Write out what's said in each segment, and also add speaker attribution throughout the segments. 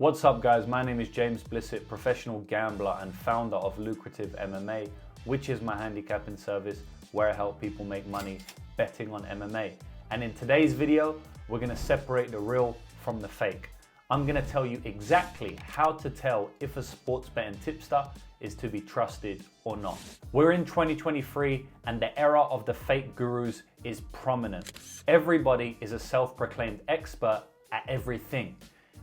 Speaker 1: What's up guys, my name is James Blissett, professional gambler and founder of Lucrative MMA, which is my handicapping service where I help people make money betting on MMA. And in today's video, we're gonna separate the real from the fake. I'm gonna tell you exactly how to tell if a sports betting tipster is to be trusted or not. We're in 2023 and the era of the fake gurus is prominent. Everybody is a self-proclaimed expert at everything.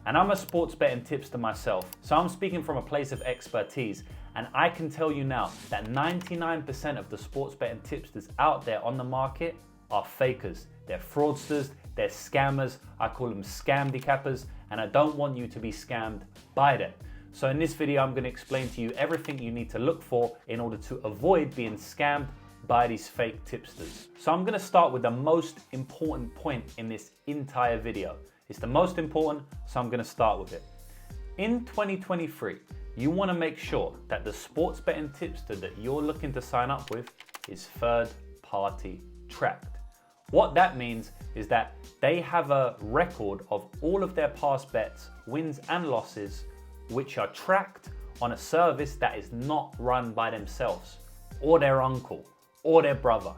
Speaker 1: And I'm a sports betting tipster myself, so I'm speaking from a place of expertise, and I can tell you now that 99% of the sports betting tipsters out there on the market are fakers. They're fraudsters, they're scammers, I call them scamdicappers, and I don't want you to be scammed by them. So in this video, I'm gonna explain to you everything you need to look for in order to avoid being scammed by these fake tipsters. So I'm gonna start with the most important point in this entire video. It's the most important, so I'm gonna start with it. In 2023, you wanna make sure that the sports betting tipster that you're looking to sign up with is third party tracked. What that means is that they have a record of all of their past bets, wins and losses, which are tracked on a service that is not run by themselves, or their uncle, or their brother.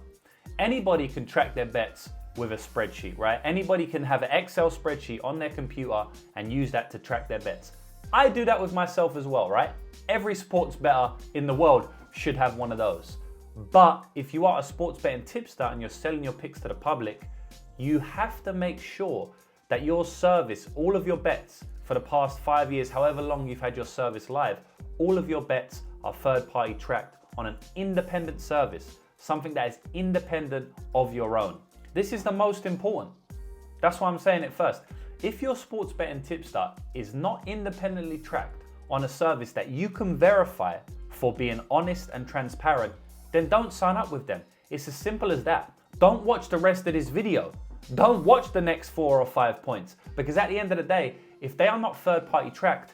Speaker 1: Anybody can track their bets with a spreadsheet, right? Anybody can have an Excel spreadsheet on their computer and use that to track their bets. I do that with myself as well, right? Every sports bettor in the world should have one of those. But if you are a sports betting tipster and you're selling your picks to the public, you have to make sure that your service, all of your bets for the past 5 years, however long you've had your service live, all of your bets are third party tracked on an independent service, something that is independent of your own. This is the most important. That's why I'm saying it first. If your sports betting tipster is not independently tracked on a service that you can verify for being honest and transparent, then don't sign up with them. It's as simple as that. Don't watch the rest of this video. Don't watch the next 4 or 5 points, because at the end of the day, if they are not third party tracked,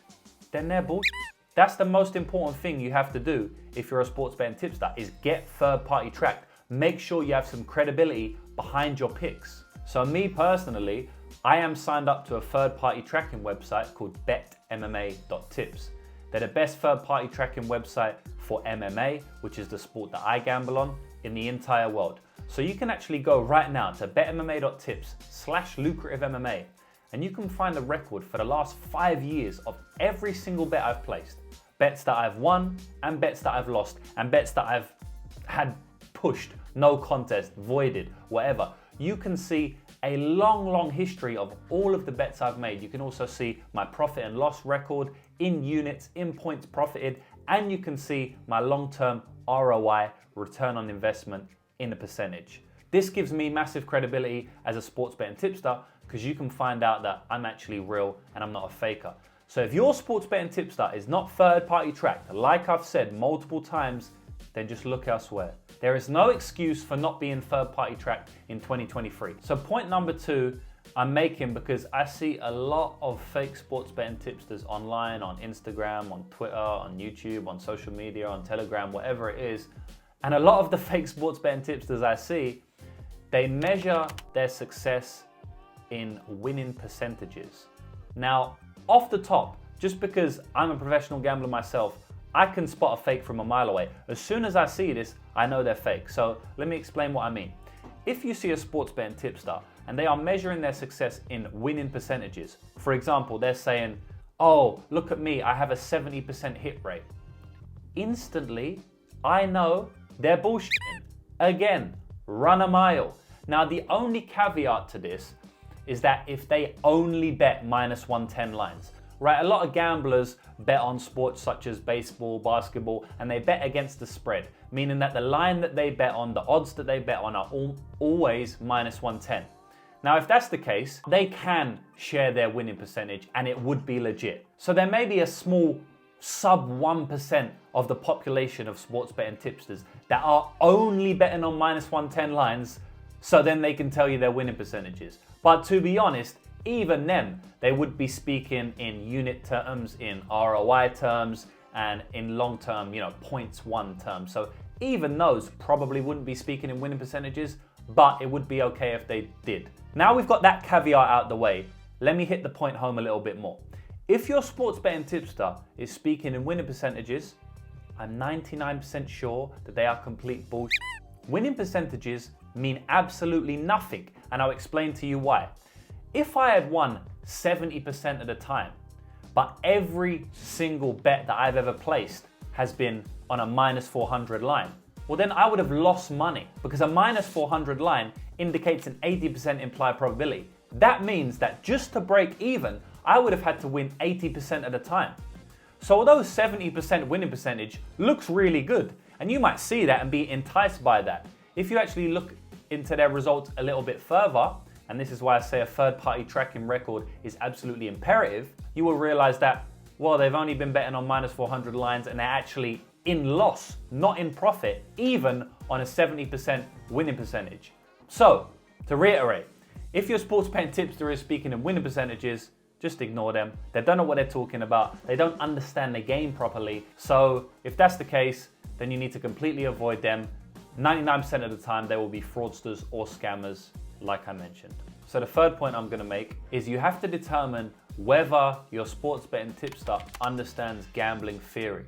Speaker 1: then they're bullshit. That's the most important thing you have to do if you're a sports betting tipster, is get third party tracked. Make sure you have some credibility behind your picks. So me personally, I am signed up to a third party tracking website called betmma.tips. They're the best third party tracking website for MMA, which is the sport that I gamble on, in the entire world. So you can actually go right now to betmma.tips/lucrativemma, and you can find the record for the last 5 years of every single bet I've placed. Bets that I've won and bets that I've lost and bets that I've had pushed, no contest, voided, whatever. You can see a long history of all of the bets I've made. You can also see my profit and loss record in units, in points profited, and you can see my long-term ROI, return on investment, in a percentage. This gives me massive credibility as a sports betting tipster, because you can find out that I'm actually real and I'm not a faker. So if your sports betting tipster is not third party tracked, like I've said multiple times, then just look elsewhere. There is no excuse for not being third party tracked in 2023. So point number 2 I'm making, because I see a lot of fake sports betting tipsters online, on Instagram, on Twitter, on YouTube, on social media, on Telegram, whatever it is. And a lot of the fake sports betting tipsters I see, they measure their success in winning percentages. Now, off the top, just because I'm a professional gambler myself, I can spot a fake from a mile away. As soon as I see this, I know they're fake. So let me explain what I mean. If you see a sports betting tipster and they are measuring their success in winning percentages, for example, they're saying, oh, look at me, I have a 70% hit rate. Instantly, I know they're bullshitting. Again, run a mile. Now, the only caveat to this is that if they only bet -110 lines, right? A lot of gamblers bet on sports such as baseball, basketball, and they bet against the spread, meaning that the line that they bet on, the odds that they bet on are always -110. Now, if that's the case, they can share their winning percentage and it would be legit. So there may be a small sub 1% of the population of sports betting tipsters that are only betting on -110 lines, so then they can tell you their winning percentages. But to be honest, even them, they would be speaking in unit terms, in ROI terms, and in long-term, points won terms. So even those probably wouldn't be speaking in winning percentages, but it would be okay if they did. Now we've got that caveat out the way, let me hit the point home a little bit more. If your sports betting tipster is speaking in winning percentages, I'm 99% sure that they are complete bullshit. Winning percentages mean absolutely nothing, and I'll explain to you why. If I had won 70% of the time, but every single bet that I've ever placed has been on a minus 400 line, well then I would have lost money, because a minus 400 line indicates an 80% implied probability. That means that just to break even, I would have had to win 80% of the time. So although 70% winning percentage looks really good, and you might see that and be enticed by that, if you actually look into their results a little bit further, and this is why I say a third-party tracking record is absolutely imperative, you will realize that, well, they've only been betting on minus 400 lines and they're actually in loss, not in profit, even on a 70% winning percentage. So, to reiterate, if your sports betting tipster is speaking in winning percentages, just ignore them. They don't know what they're talking about. They don't understand the game properly. So if that's the case, then you need to completely avoid them. 99% of the time, they will be fraudsters or scammers, like I mentioned. So the third point I'm gonna make is you have to determine whether your sports betting tipster understands gambling theory.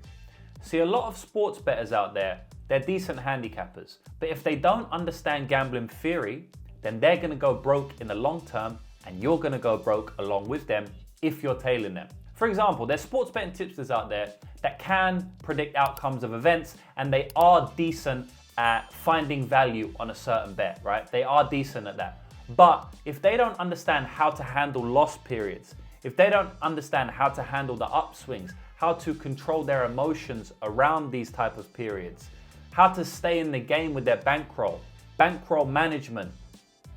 Speaker 1: See, a lot of sports bettors out there, they're decent handicappers, but if they don't understand gambling theory, then they're gonna go broke in the long term, and you're gonna go broke along with them if you're tailing them. For example, there's sports betting tipsters out there that can predict outcomes of events, and they are decent at finding value on a certain bet, right? They are decent at that. But if they don't understand how to handle loss periods, if they don't understand how to handle the upswings, how to control their emotions around these type of periods, how to stay in the game with their bankroll management,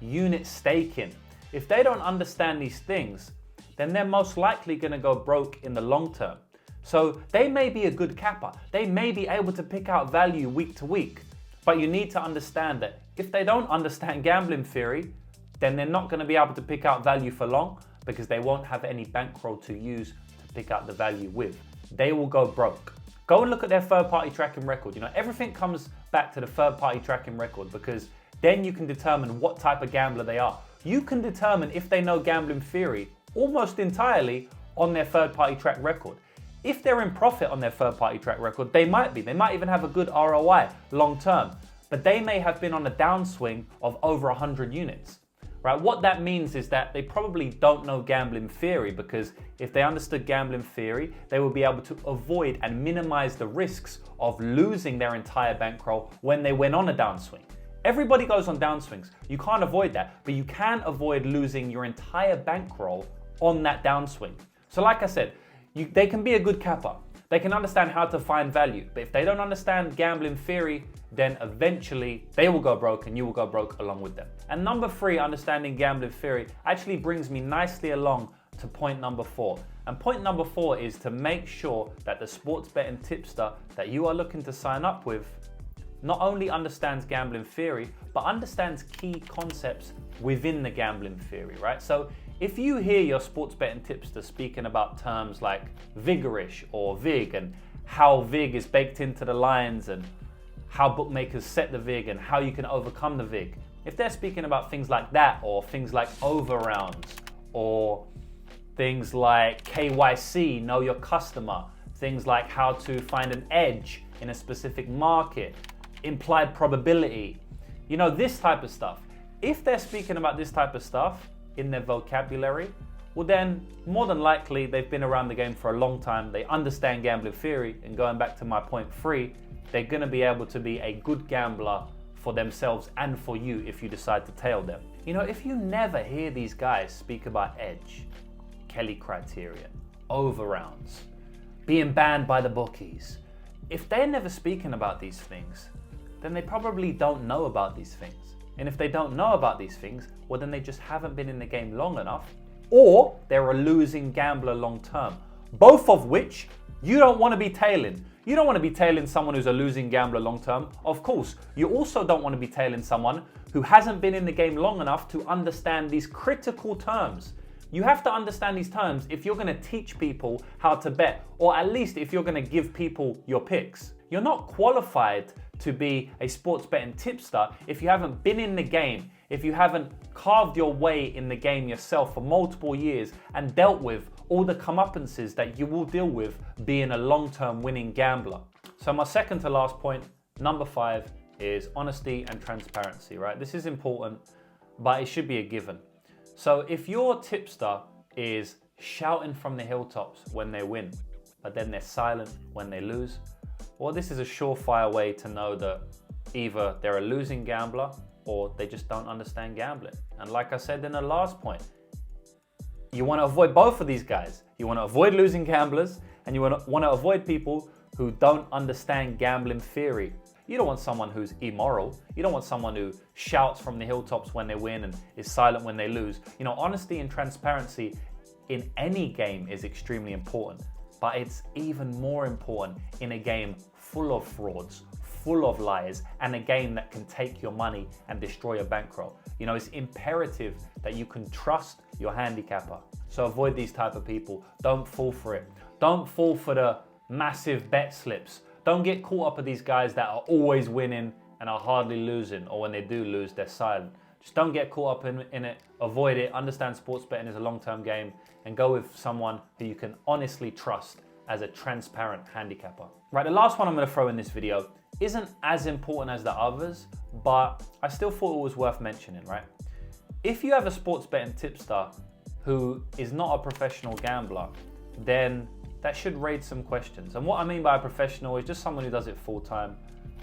Speaker 1: unit staking, if they don't understand these things, then they're most likely gonna go broke in the long term. So they may be a good capper. They may be able to pick out value week to week, but you need to understand that if they don't understand gambling theory, then they're not gonna be able to pick out value for long, because they won't have any bankroll to use to pick out the value with. They will go broke. Go and look at their third-party tracking record. You know, everything comes back to the third-party tracking record, because then you can determine what type of gambler they are. You can determine if they know gambling theory almost entirely on their third-party track record. If they're in profit on their third-party track record, they might be. They might even have a good ROI long-term, but they may have been on a downswing of over 100 units, right? What that means is that they probably don't know gambling theory, because if they understood gambling theory, they would be able to avoid and minimize the risks of losing their entire bankroll when they went on a downswing. Everybody goes on downswings. You can't avoid that, but you can avoid losing your entire bankroll on that downswing. So like I said, they can be a good capper. They can understand how to find value, but if they don't understand gambling theory, then eventually they will go broke and you will go broke along with them. And number 3, understanding gambling theory, actually brings me nicely along to point number 4. And point number 4 is to make sure that the sports betting tipster that you are looking to sign up with not only understands gambling theory, but understands key concepts within the gambling theory, right? So if you hear your sports betting tipster speaking about terms like vigorish or vig, and how vig is baked into the lines, and how bookmakers set the vig, and how you can overcome the vig, if they're speaking about things like that, or things like over rounds, or things like KYC, know your customer, things like how to find an edge in a specific market, implied probability, you know, this type of stuff. If they're speaking about this type of stuff in their vocabulary, well then more than likely they've been around the game for a long time, they understand gambling theory, and going back to my point 3, they're gonna be able to be a good gambler for themselves and for you if you decide to tail them. You know, if you never hear these guys speak about edge, Kelly criterion, over rounds, being banned by the bookies, if they're never speaking about these things, then they probably don't know about these things. And if they don't know about these things, well then they just haven't been in the game long enough, or they're a losing gambler long term. Both of which you don't want to be tailing. You don't want to be tailing someone who's a losing gambler long term. Of course, you also don't want to be tailing someone who hasn't been in the game long enough to understand these critical terms. You have to understand these terms if you're going to teach people how to bet, or at least if you're going to give people your picks. You're not qualified to be a sports betting tipster if you haven't been in the game, if you haven't carved your way in the game yourself for multiple years and dealt with all the comeuppances that you will deal with being a long-term winning gambler. So my second to last point, number 5, is honesty and transparency, right? This is important, but it should be a given. So if your tipster is shouting from the hilltops when they win, but then they're silent when they lose, well, this is a surefire way to know that either they're a losing gambler or they just don't understand gambling. And like I said in the last point, you want to avoid both of these guys. You want to avoid losing gamblers, and you want to avoid people who don't understand gambling theory. You don't want someone who's immoral. You don't want someone who shouts from the hilltops when they win and is silent when they lose. You know, honesty and transparency in any game is extremely important, but it's even more important in a game full of frauds, full of lies, and a game that can take your money and destroy your bankroll. You know, it's imperative that you can trust your handicapper. So avoid these type of people. Don't fall for it. Don't fall for the massive bet slips. Don't get caught up with these guys that are always winning and are hardly losing, or when they do lose, they're silent. Just don't get caught up in it. Avoid it. Understand sports betting is a long-term game, and go with someone who you can honestly trust as a transparent handicapper. Right, the last one I'm going to throw in this video isn't as important as the others, but I still thought it was worth mentioning, right? If you have a sports betting tipster who is not a professional gambler, then that should raise some questions. And what I mean by a professional is just someone who does it full-time,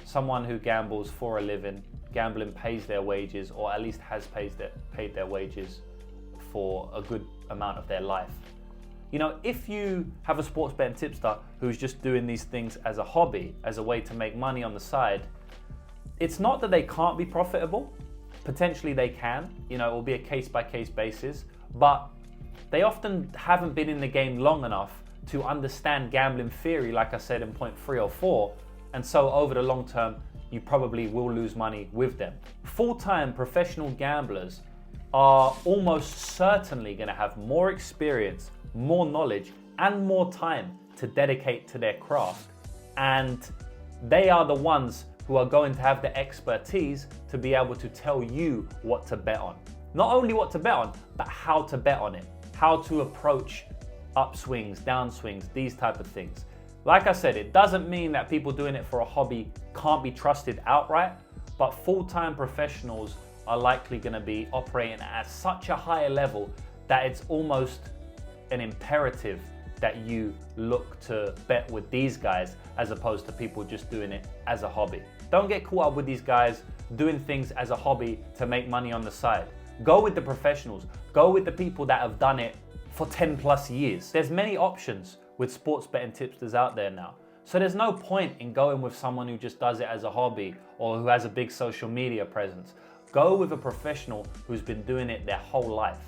Speaker 1: someone who gambles for a living. Gambling pays their wages, or at least has paid their wages for a good amount of their life. You know, if you have a sports betting tipster who's just doing these things as a hobby, as a way to make money on the side, it's not that they can't be profitable. Potentially they can, you know, it will be a case-by-case basis, but they often haven't been in the game long enough to understand gambling theory, like I said in point 3 or 4, and so over the long term, you probably will lose money with them. Full-time professional gamblers are almost certainly going to have more experience, more knowledge, and more time to dedicate to their craft. And they are the ones who are going to have the expertise to be able to tell you what to bet on. Not only what to bet on, but how to bet on it, how to approach upswings, downswings, these type of things. Like I said, it doesn't mean that people doing it for a hobby can't be trusted outright, but full-time professionals are likely going to be operating at such a higher level that it's almost an imperative that you look to bet with these guys as opposed to people just doing it as a hobby. Don't get caught up with these guys doing things as a hobby to make money on the side. Go with the professionals. Go with the people that have done it for 10 plus years. There's many options with sports betting tipsters out there now. So there's no point in going with someone who just does it as a hobby or who has a big social media presence. Go with a professional who's been doing it their whole life.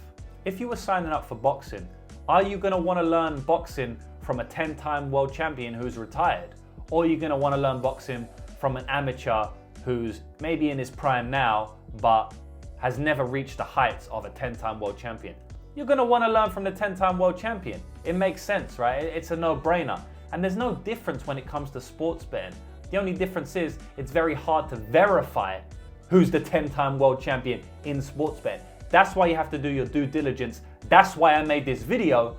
Speaker 1: If you were signing up for boxing, are you going to want to learn boxing from a 10-time world champion who's retired? Or are you going to want to learn boxing from an amateur who's maybe in his prime now, but has never reached the heights of a 10-time world champion? You're going to want to learn from the 10-time world champion. It makes sense, right? It's a no-brainer. And there's no difference when it comes to sports betting. The only difference is it's very hard to verify who's the 10-time world champion in sports betting. That's why you have to do your due diligence. That's why I made this video,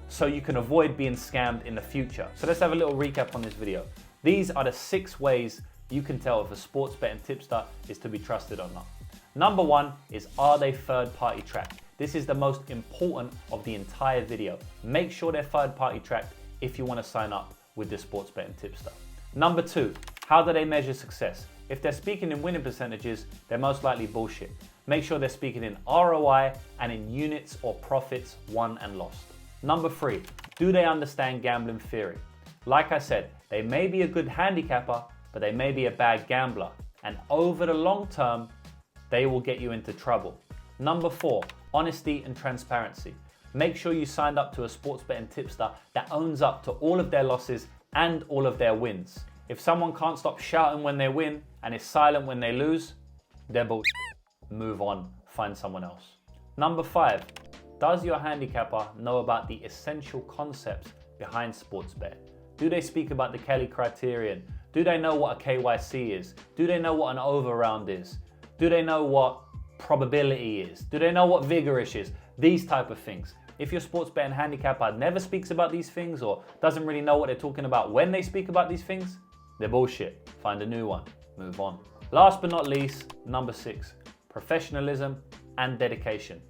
Speaker 1: so you can avoid being scammed in the future. So let's have a little recap on this video. These are the 6 ways you can tell if a sports betting tipster is to be trusted or not. Number 1 is, are they third-party tracked? This is the most important of the entire video. Make sure they're third-party tracked if you want to sign up with the sports betting tipster. Number 2, how do they measure success? If they're speaking in winning percentages, they're most likely bullshit. Make sure they're speaking in ROI and in units or profits won and lost. Number 3, do they understand gambling theory? Like I said, they may be a good handicapper, but they may be a bad gambler. And over the long term, they will get you into trouble. Number 4, honesty and transparency. Make sure you signed up to a sports betting tipster that owns up to all of their losses and all of their wins. If someone can't stop shouting when they win and is silent when they lose, they're bullshit. Move on, find someone else. Number 5, does your handicapper know about the essential concepts behind sports betting? Do they speak about the Kelly criterion? Do they know what a KYC is? Do they know what an over round is? Do they know what probability is? Do they know what vigorish is? These type of things. If your sports betting handicapper never speaks about these things or doesn't really know what they're talking about when they speak about these things, they're bullshit. Find a new one. Move on. Last but not least, number 6, professionalism and dedication.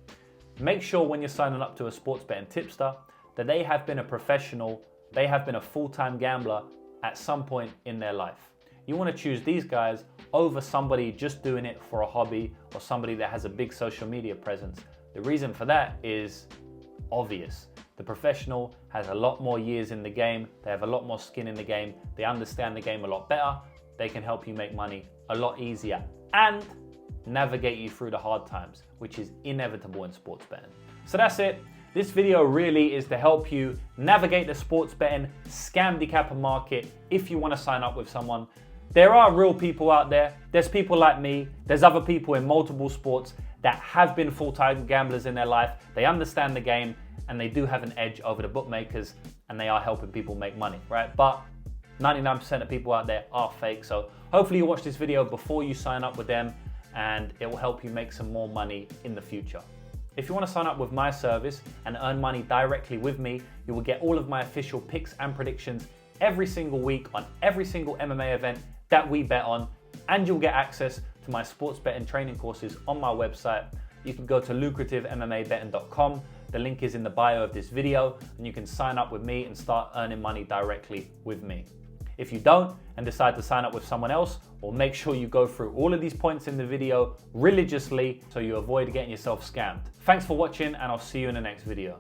Speaker 1: Make sure when you're signing up to a sports betting tipster that they have been a professional, they have been a full-time gambler at some point in their life. You want to choose these guys over somebody just doing it for a hobby or somebody that has a big social media presence. The reason for that is obvious. The professional has a lot more years in the game, they have a lot more skin in the game, they understand the game a lot better, they can help you make money a lot easier and navigate you through the hard times, which is inevitable in sports betting. So that's it. This video really is to help you navigate the sports betting scam-decapper market if you want to sign up with someone. There are real people out there. There's people like me. There's other people in multiple sports that have been full-time gamblers in their life. They understand the game and they do have an edge over the bookmakers and they are helping people make money, right? But 99% of people out there are fake. So hopefully you watch this video before you sign up with them and it will help you make some more money in the future. If you want to sign up with my service and earn money directly with me, you will get all of my official picks and predictions every single week on every single MMA event that we bet on, and you'll get access to my sports betting training courses on my website. You can go to lucrativemmabetting.com. The link is in the bio of this video, and you can sign up with me and start earning money directly with me. If you don't and decide to sign up with someone else, well, make sure you go through all of these points in the video religiously so you avoid getting yourself scammed. Thanks for watching, and I'll see you in the next video.